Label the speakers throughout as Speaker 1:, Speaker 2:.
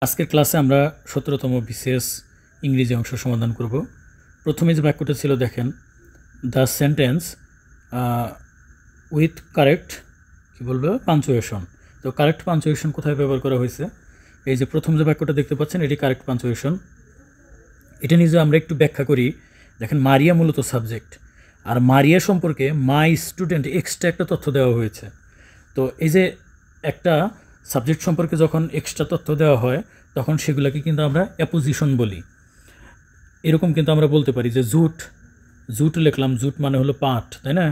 Speaker 1: আজকের ক্লাসে আমরা 17তম বিসিএস ইংরেজি অংশ সমাধান করব। প্রথমে যে বাক্যটা ছিল দেখেন, দ্য সেন্টেন্স উইথ কারেক্ট কী বলবো পাঞ্চুয়েশন। তো কারেক্ট পাঞ্চুয়েশন কোথায় ব্যবহার করা হয়েছে? এই যে প্রথম যে বাক্যটা দেখতে পাচ্ছেন এটি কারেক্ট পাঞ্চুয়েশন। এটা নিজে আমরা একটু ব্যাখ্যা করি। দেখেন, মারিয়া মূলত সাবজেক্ট, আর মারিয়া সম্পর্কে মাই স্টুডেন্ট এক্সট্রা একটা তথ্য দেওয়া হয়েছে। তো এই যে একটা সাবজেক্ট সম্পর্কে যখন এক্সট্রা তথ্য দেওয়া হয় তখন সেগুলোকে কিন্তু আমরা অ্যাপোজিশন বলি। এরকম কিন্তু আমরা বলতে পারি যে জুট, জুট লিখলাম, জুট মানে হলো পাট, তাই না?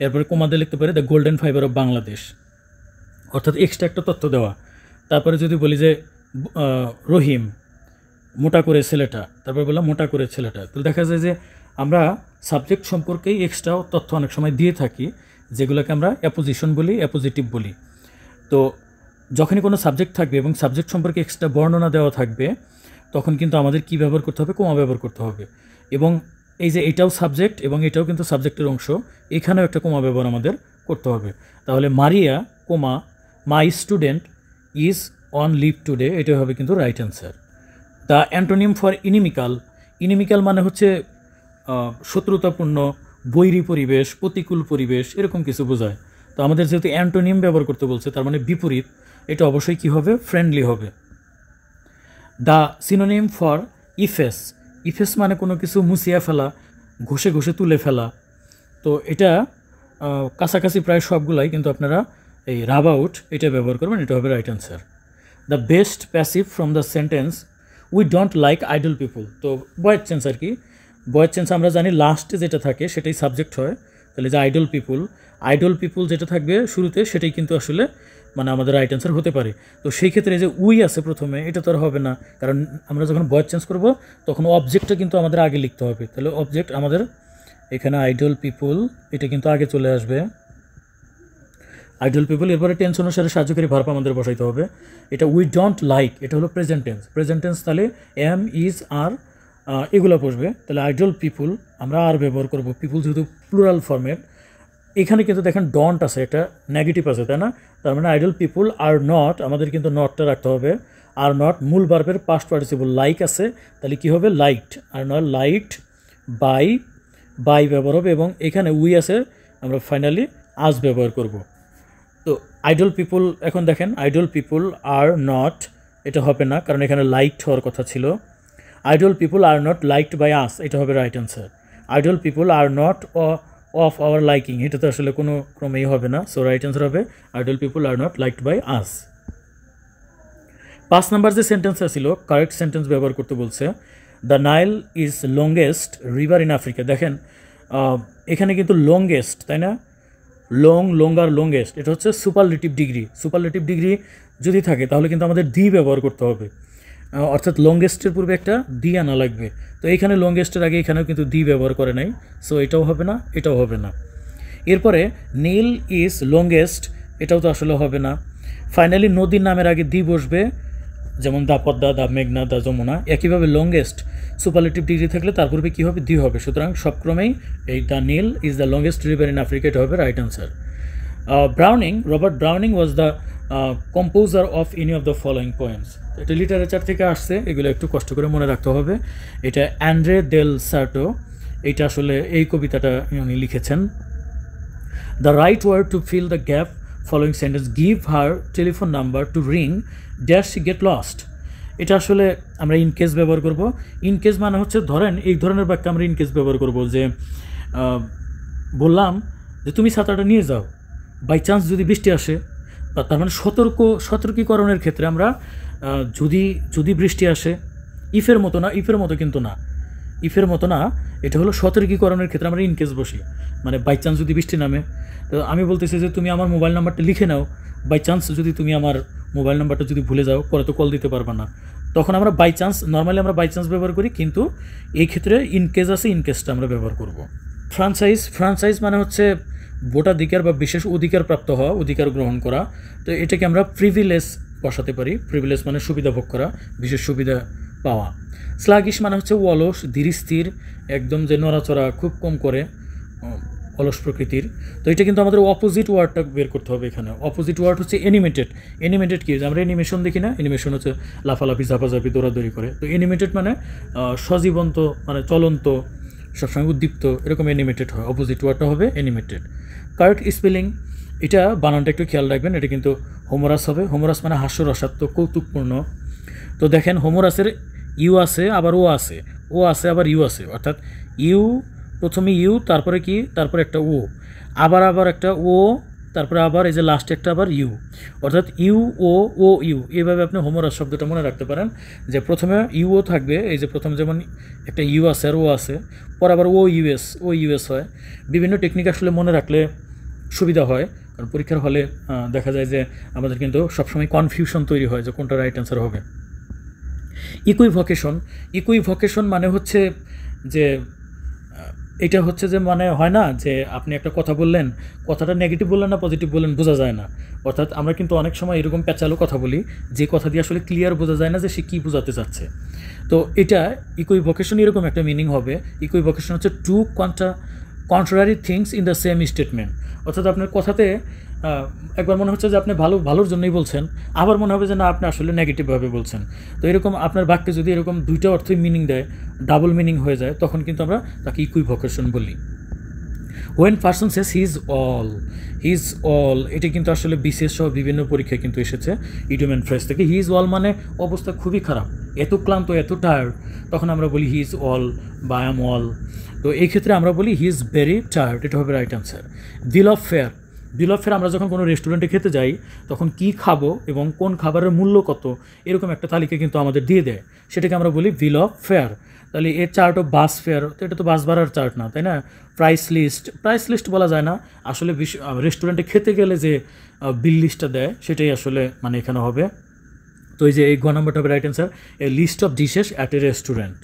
Speaker 1: এরপরে কোমাদে লিখতে পারি the golden fibre of Bangladesh, অর্থাৎ এক্সট্রা একটা তথ্য দেওয়া। তারপরে যদি বলি যে রহিম মোটা করে ছেলেটা, তারপরে বললাম মোটা করে ছেলেটা, তো দেখা যায় যে আমরা সাবজেক্ট সম্পর্কেই এক্সট্রা তথ্য অনেক সময় দিয়ে থাকি, যেগুলোকে আমরা অ্যাপোজিশন বলি, অ্যাপোজিটিভ বলি। তো যখনই কোনো সাবজেক্ট থাকবে এবং সাবজেক্ট সম্পর্কে এক্সট্রা বর্ণনা দেওয়া থাকবে তখন কিন্তু আমাদের কী ব্যবহার করতে হবে? কোমা ব্যবহার করতে হবে। এবং এই যে এটাও সাবজেক্ট এবং এটাও কিন্তু সাবজেক্টের অংশ, এখানেও একটা কোমা ব্যবহার আমাদের করতে হবে। তাহলে Maria comma my student is on leave today, এটা হবে কিন্তু right answer. The antonym for inimical, inimical মানে হচ্ছে শত্রুতাপূর্ণ, বৈরী পরিবেশ, প্রতিকূল পরিবেশ, এরকম কিছু বোঝায়। তো আমাদের যেহেতু অ্যান্টোনিম ব্যবহার করতে বলছে, তার মানে বিপরীত, এটা অবশ্যই কী হবে? ফ্রেন্ডলি হবে। The synonym for Ephesus, Ephesus মানে কোনো কিছু মুছিয়া ফেলা, ঘষে ঘষে তুলে ফেলা। তো এটা কাছাকাছি প্রায় সবগুলাই, কিন্তু আপনারা এই রাব আউট এটা ব্যবহার করবেন, এটা হবে right answer. The best passive from the sentence we don't like idle people. তো বয়েজ চেঞ্জ আর কি, বয়েজ চেঞ্জ আমরা জানি লাস্টে যেটা থাকে সেটাই সাবজেক্ট হয়। তাহলে যে আইডল পিপুল, আইডল পিপুল যেটা থাকবে শুরুতে সেটাই কিন্তু আসলে মানে আমাদের রাইট অ্যান্সার হতে পারে। তো সেই ক্ষেত্রে যে উই আছে প্রথমে, এটা তো আর হবে না, কারণ আমরা যখন বয়েজ চেঞ্জ করব তখন অবজেক্টটা কিন্তু আমাদের আগে লিখতে হবে। তাহলে অবজেক্ট আমাদের এখানে আইডল পিপুল, এটা কিন্তু আগে চলে আসবে আইডল পিপুল। এরপরে টেন্স অনুসারে সাহায্যকারী ভার্ব আমাদের বসাইতে হবে। এটা উই ডোন্ট লাইক, এটা হলো প্রেজেন্ট টেন্স, প্রেজেন্ট টেন্স তাহলে এম, ইজ, আর এগুলো বসবে। তাহলে আইডল পিপুল আমরা আর ব্যবহার করব, পিপুল যেহেতু প্লুরাল ফর্মেট। এখানে কিন্তু দেখেন ডন্ট আছে, একটা নেগেটিভ আছে, তাই না? তার মানে আইডল পিপুল আর নট, আমাদের কিন্তু নটটা রাখতে হবে। আর নট মূল ভার্বের পাস্ট পার্টিসিপল, লাইক আছে, তাহলে কী হবে? লাইকড। আর নট লাইকড বাই, বাই ব্যবহার হবে, এবং এখানে উই আছে, আমরা ফাইনালি আজ ব্যবহার করব। তো আইডল পিপুল, এখন দেখেন আইডল পিপুল আর নট, এটা হবে না, কারণ এখানে লাইকড হওয়ার কথা ছিল। Idle people are not liked by us, এটা হবে right answer. Idle people are not of our liking, এটা তো আসলে কোনো ক্রমেই হবে না, সো রাইট অ্যান্সার হবে idle people are not liked by us. 5 number যে সেন্টেন্সটা ছিল কারেক্ট সেন্টেন্স ব্যবহার করতে বলছে। The Nile is longest river in Africa. দেখেন এখানে কিন্তু লংগেস্ট, তাই না? লং, লঙ্গার, লংগেস্ট, এটা হচ্ছে সুপারলেটিভ ডিগ্রি। সুপারলেটিভ ডিগ্রি যদি থাকে তাহলে কিন্তু আমাদের দি ব্যবহার করতে হবে, অর্থাৎ লংগেস্টের পূর্বে একটা দি আনা লাগবে। তো এইখানে লংগেস্টের আগে এখানেও কিন্তু দি ব্যবহার করে নাই, সো এটাও হবে না, এটাও হবে না। এরপরে নীল ইজ লংগেস্ট, এটাও তো আসলে হবে না। ফাইনালি নদীর নামের আগে দি বসবে, যেমন দা পদ্মা, দা মেঘনা, দা যমুনা। একইভাবে লংগেস্ট সুপারলেটিভ ডিগ্রি থাকলে তার পূর্বে কী হবে? দি হবে। সুতরাং সবক্রমেই এই the Nile is the longest river in Africa, এটা হবে right answer. Browning, Robert Browning was the composer of any of the following poems. এটা লিটারেচার থেকে আসছে, এগুলো একটু কষ্ট করে মনে রাখতে হবে। এটা অ্যান্ড্রে দেল সার্টো, এটা আসলে এই কবিতাটা উনি লিখেছেন। The right word to fill the gap following sentence, give her telephone number to ring dash she get lost. এটা আসলে আমরা ইনকেস ব্যবহার করব। ইনকেস মানে হচ্ছে ধরেন এই ধরনের বাক্য আমরা ইনকেস ব্যবহার করব, যে বললাম যে তুমি ছাতাটা নিয়ে যাও, বাই চান্স যদি বৃষ্টি আসে, তার মানে সতর্কীকরণের ক্ষেত্রে আমরা যদি বৃষ্টি আসে, ইফের মতো না, ইফের মতো কিন্তু না, ইফের মতো না, এটা হলো সতর্কীকরণের ক্ষেত্রে আমরা ইনকেস বসি, মানে বাই চান্স যদি বৃষ্টি নামে। তো আমি বলতেছি যে তুমি আমার মোবাইল নাম্বারটা লিখে নাও, বাই চান্স যদি তুমি আমার মোবাইল নাম্বারটা যদি ভুলে যাও, পরে তো কল দিতে পারবে না, তখন আমরা বাই চান্স, নর্মালি আমরা বাই চান্স ব্যবহার করি, কিন্তু এই ক্ষেত্রে ইনকেস আছে, ইনকেসটা আমরা ব্যবহার করব। ফ্রাঞ্চাইজ, ফ্রাঞ্চাইজ মানে হচ্ছে ভোটাধিকার বা বিশেষ অধিকার প্রাপ্ত হওয়া, অধিকার গ্রহণ করা। তো এটাকে আমরা প্রিভিলেজ বসাতে পারি। প্রিভিলেজ মানে সুবিধা ভোগ করা, বিশেষ সুবিধা পাওয়া। স্লাগিশ মানে হচ্ছে অলস, ধীর স্থির, একদম যে নড়াচড়া খুব কম করে, অলস প্রকৃতির। তো এটা কিন্তু আমাদের অপোজিট ওয়ার্ডটা বের করতে হবে এখানে। অপোজিট ওয়ার্ড হচ্ছে অ্যানিমেটেড। অ্যানিমেটেড কী, আমরা অ্যানিমেশন দেখি না, অ্যানিমেশন হচ্ছে লাফালাফি ঝাপাঝাপি দৌড়াদৌড়ি করে। তো অ্যানিমেটেড মানে সজীবন্ত, মানে চলন্ত, সবসময় উদ্দীপ্ত, এরকম অ্যানিমেটেড হয়। অপোজিট ওয়ার্ডটা হবে অ্যানিমেটেড। কারেক্ট স্পেলিং, এটা বানানটা একটু খেয়াল রাখবেন, এটা কিন্তু হোমোরাস হবে। হোমোরাস মানে হাস্যরসাত্মক, কৌতুকপূর্ণ। তো দেখেন হোমোরাসের ইউ আছে, আবার ও আছে, ও আছে আবার ইউ আছে, অর্থাৎ ইউ, প্রথমে ইউ, তারপরে কি, তারপরে একটা ও, আবার একটা ও, তারপরে আবার এই যে লাস্টে একটা আবার ইউ, অর্থাৎ ইউ ও ও ইউ। এইভাবে আপনি হোমোরাস শব্দটা মনে রাখতে পারেন, যে প্রথমে ইউও থাকবে, এই যে প্রথমে যেমন একটা ইউ আছে আর ও আছে, পর আবার ও ইউএস হয়। বিভিন্ন টেকনিক আসলে মনে রাখলে সুবিধা হয়, কারণ পরীক্ষার হলে দেখা যায় যে আমাদের কিন্তু সবসময় কনফিউশন তৈরি হয় যে কোনটা রাইট অ্যান্সার হবে। ইকুইভোকেশন মানে হচ্ছে যে এটা হচ্ছে যে মানে হয় না যে আপনি একটা কথা বললেন, কথাটা নেগেটিভ বললেন না পজিটিভ বললেন, বোঝা যায় না। অর্থাৎ আমরা কিন্তু অনেক সময় এরকম প্যাচালো কথা বলি যে কথা দিয়ে আসলে ক্লিয়ার বোঝা যায় না যে সে কী বোঝাতে চাচ্ছে। তো এটা ইকুইভোকেশন এরকম একটা মিনিং হবে। ইকুইভোকেশন হচ্ছে two contrary things in the same statement. অর্থাৎ আপনার কথাতে একবার মনে হচ্ছে যে আপনি ভালোর জন্যই বলছেন, আবার মনে হবে যে না আপনি আসলে নেগেটিভভাবে বলছেন। তো এরকম আপনার বাক্যে যদি এরকম দুইটা অর্থই মিনিং দেয়, ডাবল মিনিং হয়ে যায়, তখন কিন্তু আমরা তাকে ইকুইভোকেশন বলি। When person says his all, এটা কিন্তু আসলে বিশেষ সহ বিভিন্ন পরীক্ষায় কিন্তু এসেছে ইডিওম ফ্রেজ থেকে। হিজ অল মানে অবস্থা খুবই খারাপ, এত ক্লান্ত, এত টায়ার্ড, তখন আমরা বলি হিজ অল বা আই এম অল। তো এই ক্ষেত্রে আমরা বলি হি ইজ ভেরি টায়ার্ড, এটা হবে right answer. Bill of fair আমরা যখন কোনো রেস্টুরেন্টে খেতে যাই তখন কি খাবো এবং কোন খাবারের মূল্য কত, এরকম একটা তালিকা কিন্তু আমাদের দিয়ে দেয়, সেটাকে আমরা বলি বিল অফ ফেয়ার। তাহলে এর চার্ট অফ বাস ফেয়ার, তো এটা তো বাস ভাড়ার চার্ট না, তাই না? প্রাইস লিস্ট বলা যায় না, আসলে রেস্টুরেন্টে খেতে গেলে যে বিল লিস্টটা দেয় সেটাই আসলে মানে এখানে হবে। তো এই যে এই গ নম্বরটা হবে right answer, a list of dishes at a restaurant.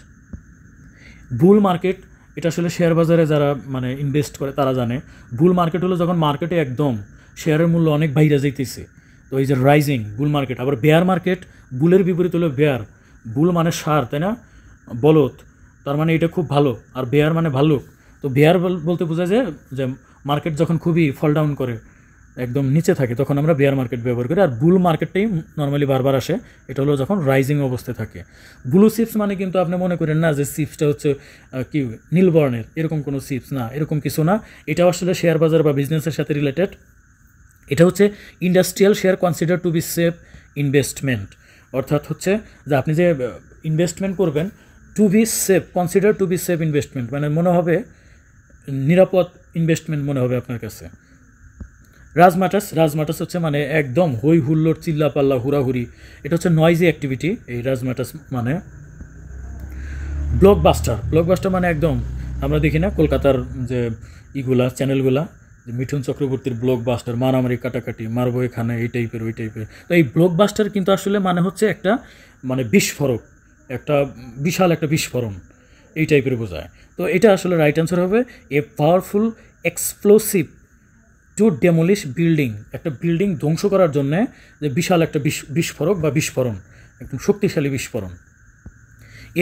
Speaker 1: Bull market, এটা আসলে শেয়ার বাজারে যারা মানে ইনভেস্ট করে তারা জানে। বুল মার্কেট হলো যখন মার্কেটে একদম শেয়ারের মূল্য অনেক বাইরে যাইতেছে, তো এই যে রাইজিং বুল মার্কেট। আবার বেয়ার মার্কেট, বুলের বিপরীত হলো বেয়ার। বুল মানে ষাঁড়, তাই না, বলদ, তার মানে এটা খুব ভালো, আর বেয়ার মানে ভাল্লুক। তো বেয়ার বলতে বোঝা যায় যে মার্কেট যখন খুবই ফল ডাউন করে, একদম নিচে থাকে, তখন আমরা বেয়ার মার্কেট ব্যবহার করি। আর বুল মার্কেটটাই নর্মালি বারবার আসে, এটা হলো যখন রাইজিং অবস্থায় থাকে। ব্লু চিপস মানে কিন্তু আপনি মনে করেন না যে চিপসটা হচ্ছে কি নীল বর্ণের, এরকম কোনো চিপস না, এরকম কিছু না। এটাও আসলে শেয়ার বাজার বা বিজনেসের সাথে রিলেটেড। এটা হচ্ছে industrial share consider to be safe investment, অর্থাৎ হচ্ছে যে আপনি যে ইনভেস্টমেন্ট করবেন, to be safe, consider to be safe investment মানে মনে হবে নিরাপদ ইনভেস্টমেন্ট মনে হবে আপনার কাছে। রাজমাটাস হচ্ছে মানে একদম হই হুল্লোড়, চিল্লাপাল্লা, হুড়াহুড়ি, এটা হচ্ছে নয়েজি অ্যাক্টিভিটি, এই রাজমাটাস মানে। ব্লকবাস্টার মানে একদম আমরা দেখি না কলকাতার যে ইগুলা চ্যানেলগুলা, যে মিঠুন চক্রবর্তীর ব্লকবাস্টার, মারামারি কাটাকাটি, মারবো এখানে, এই টাইপের ওই টাইপের। তো এই ব্লকবাস্টার কিন্তু আসলে মানে হচ্ছে একটা মানে বিস্ফোরক, একটা বিশাল একটা বিস্ফোরণ, এই টাইপের বোঝায়। তো এটা আসলে রাইট অ্যান্সার হবে a powerful explosive to demolish building, একটা বিল্ডিং ধ্বংস করার জন্যে যে বিশাল একটা বিস্ফোরক বা বিস্ফোরণ, একদম শক্তিশালী বিস্ফোরণ।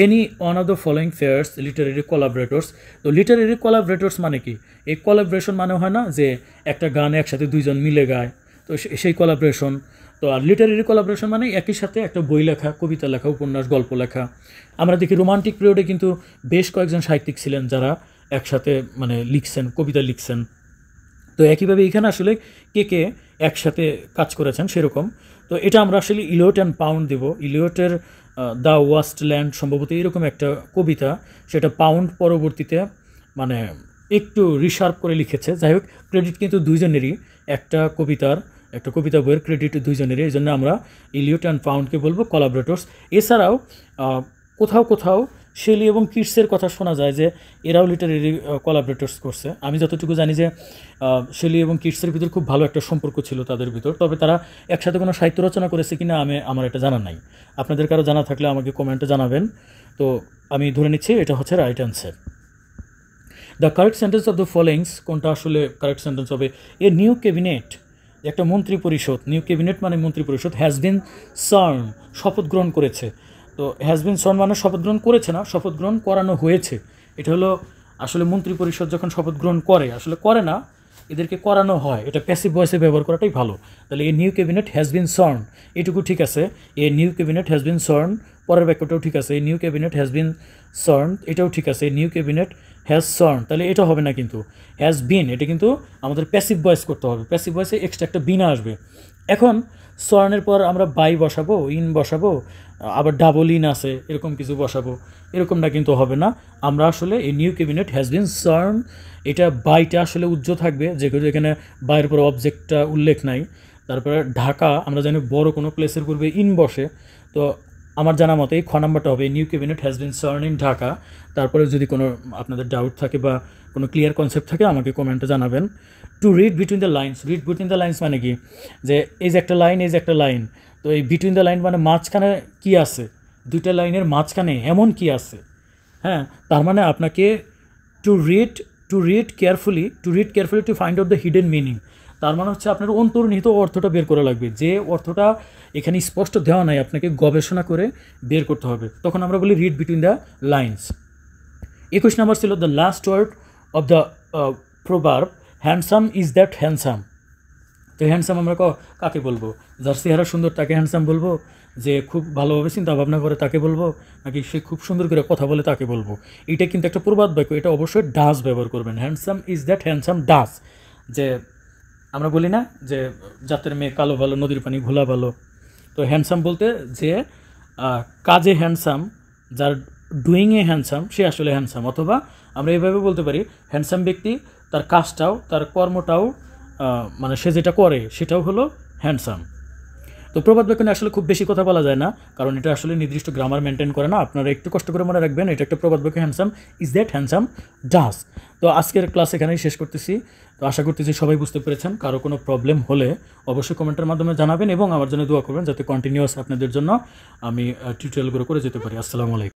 Speaker 1: Any one of the following pairs literary collaborators. তো লিটারেরি কোলাবরেটর্স মানে কি? এই কোলাবরেশন মানে হয় না যে একটা গান একসাথে দুইজন মিলে গায়, তো সেই কোলাবরেশন। তো আর লিটারেরি কোলাবরেশন মানে একই সাথে একটা বই লেখা, কবিতা লেখা, উপন্যাস, গল্প লেখা। আমরা দেখি রোমান্টিক পিরিয়ডে কিন্তু বেশ কয়েকজন সাহিত্যিক ছিলেন যারা একসাথে মানে লিখছেন, কবিতা লিখছেন। তো একইভাবে এখানে আসলে কে একসাথে কাজ করেছেন সেরকম। তো এটা আমরা আসলে ইলিয়ট অ্যান্ড পাউন্ড দেব। ইলিয়টের দ্য ওয়াস্টল্যান্ড সম্ভবত এরকম একটা কবিতা, সেটা পাউন্ড পরবর্তীতে মানে একটু রিশার্প করে লিখেছে। যাই হোক, ক্রেডিট কিন্তু দুইজনেরই, একটা কবিতা বইয়ের ক্রেডিট দুইজনেরই, এই জন্য আমরা ইলিয়ট অ্যান্ড পাউন্ডকে বলবো কোলাবরেটর্স। এছাড়াও কোথাও শেলি এবং কিটসের কথা শোনা যায় যে এরাও লিটারেরি কোলাবরেটর্স করছে। আমি যতটুকু জানি যে শেলি এবং কিটসের ভিতর খুব ভালো একটা সম্পর্ক ছিল তাদের ভিতর, তবে তারা একসাথে কোনো সাহিত্য রচনা করেছে কিনা আমার এটা জানা নাই। আপনাদের কারো জানা থাকলে আমাকে কমেন্টে জানাবেন। তো আমি ধরে নিচ্ছি এটা হচ্ছে right answer. The correct sentence of the followings, কোনটা আসলে কারেক্ট সেন্টেন্স হবে? এ নিউ ক্যাবিনেট, একটা মন্ত্রী পরিষদ, নিউ ক্যাবিনেট মানে মন্ত্রী পরিষদ, হ্যাজ বিন সার্ন, শপথ গ্রহণ করেছে। তো হ্যাজ বিন সার্ন মানে শপথ গ্রহণ করেছে না, শপথ গ্রহণ করানো হয়েছে। এটা হলো আসলে মন্ত্রী পরিষদ যখন শপথ গ্রহণ করে, আসলে করে না, এদেরকে করানো হয়, এটা প্যাসিভ ভয়েসে ব্যবহার করাটাই ভালো। তাহলে a new cabinet has been সর্ন, এটুকু ঠিক আছে। A new cabinet has been সর্ন, পরের বাক্যটাও ঠিক আছে, a new cabinet has been সর্ন, এটাও ঠিক আছে, নিউ ক্যাবিনেট হ্যাজ সর্ন, তাহলে এটা হবে না কিন্তু। হ্যাজ বিন এটা কিন্তু আমাদের প্যাসিভ ভয়েস করতে হবে, প্যাসিভ ভয়েসে এক্সট্রা একটা বিনা আসবে। এখন সর্নের পর আমরা বাই বসাবো, ইন বসাবো, আবার ডাবল ইন আছে এরকম কিছু বসাবো, এরকমটা কিন্তু হবে না। আমরা আসলে এই নিউ ক্যাবিনেট হ্যাজ বিন সর্ন, এটা বাইটা আসলে উজ্জ্ব থাকবে, যেগুলো এখানে বাইরের পর অবজেক্টটা উল্লেখ নাই। তারপরে ঢাকা, আমরা জানি বড় কোনো প্লেসের পূর্বে ইন বসে, তো আমার জানা মতে এই খ নাম্বারটা হবে, নিউ ক্যাবিনেট হ্যাজ বিন সর্ন ইন ঢাকা। তারপরে যদি কোনো আপনাদের ডাউট থাকে বা কোনো ক্লিয়ার কনসেপ্ট থাকে আমাকে কমেন্টে জানাবেন। To read between the lines, read between the lines মানে কি, যে এই যে একটা লাইন, এই যে একটা লাইন, তো এই বিটুইন দ্য লাইন মানে মাঝখানে কি আছে, দুইটা লাইনের মাঝখানে এমন কি আছে, হ্যাঁ, তার মানে আপনাকে to read carefully to find out the hidden meaning, তার মানে হচ্ছে আপনার অন্তর্নিহিত অর্থটা বের করা লাগবে, যে অর্থটা এখানে স্পষ্ট দেওয়া নাই, আপনাকে গবেষণা করে বের করতে হবে, তখন আমরা বলি রিড বিটুইন দ্য লাইন্স। 21 নম্বর ছিল the last word of the proverb handsome is that handsome. তো হ্যান্ডসাম আমরা কাকে বলবো, যার চেহারা সুন্দর তাকে হ্যান্ডসাম বলবো, যে খুব ভালোভাবে চিন্তা ভাবনা করে তাকে বলবো, নাকি সে খুব সুন্দর করে কথা বলে তাকে বলবো? এটা কিন্তু একটা প্রবাদ বাক্য, এটা অবশ্যই ডাস ব্যবহার করবেন। হ্যান্ডসাম ইজ দ্যাট হ্যান্ডসাম ডাস, যে আমরা বলি না যে জাতের মেয়ে কালো ভালো, নদীর পানি ঘোলা ভালো। তো হ্যান্ডসাম বলতে যে কাজে হ্যান্ডসাম, যার ডুইংয়ে হ্যান্ডসাম সে আসলে হ্যান্ডসাম। অথবা আমরা এইভাবে বলতে পারি, হ্যান্ডসাম ব্যক্তি তার কাজটাও, তার কর্মটাও, মানে সে যেটা করে সেটাও হলো হ্যান্ডসাম। তো প্রবাদ বাক্য নিয়ে আসলে খুব বেশি কথা বলা যায় না, কারণ এটা আসলে নির্দিষ্ট গ্রামার মেনটেন করে না। আপনারা একটু কষ্ট করে মনে রাখবেন, এটা একটা প্রবাদ বাক্য, হ্যান্ডসাম ইজ দ্যাট হ্যান্ডসাম ডাস। তো আজকের ক্লাস এখানেই শেষ করতেছি। তো আশা করতেছি সবাই বুঝতে পেরেছেন। কারো কোনো প্রবলেম হলে অবশ্যই কমেন্টের মাধ্যমে জানাবেন এবং আমার জন্য দোয়া করবেন, যাতে কন্টিনিউয়াস আপনাদের জন্য আমি টিউটোরিয়ালগুলো করে যেতে পারি। আসসালামু আলাইকুম।